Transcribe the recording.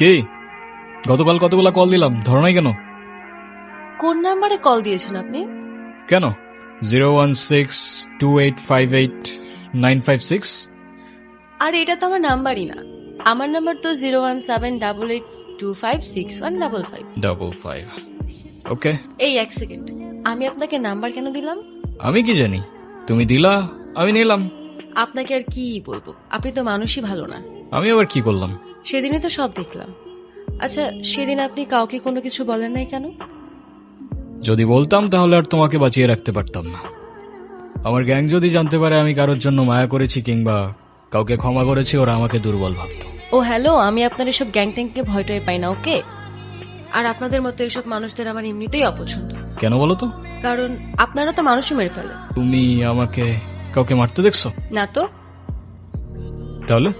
কি গতকাল কতগুলা কল দিলাম, ধরো নাই কেন? কোন নাম্বারে কল দিয়েছেন আপনি? কেন? 01628589556। আর এটা তো আমার নাম্বারই না। আমার নাম্বার তো 01788256155। ওকে, এই এক সেকেন্ড, আমি আপনাকে নাম্বার কেন দিলাম? আমি কি জানি, তুমি দিলা, আমি নিলাম। আপনাকে আর কি বলবো, আপনি তো মানুষই ভালো না। আমি আবার কি করলাম? সেদিনই তো সব দেখলাম। আচ্ছা, সেদিন আপনি কাউকে কোনো কিছু বলেন নাই কেন? যদি বলতাম তাহলে আর তোমাকে বাঁচিয়ে রাখতে পারতাম না। আমার গ্যাং যদি জানতে পারে আমি কারোর জন্য মায়া করেছি কিংবা কাউকে ক্ষমা করেছি, ওরা আমাকে দুর্বল ভাবতো। ও হ্যালো, আমি আপনার এসব গ্যাং ট্যাংকে ভয়টাই পাই না, ওকে? আর আপনাদের মতো এসব মানুষদের আমার এমনিতেই অপছন্দ। কেন বলো তো? কারণ আপনারা তো মানুষই মেরে ফেলে। তুমি আমাকে কাউকে মারতে দেখছো? না তো। তাহলে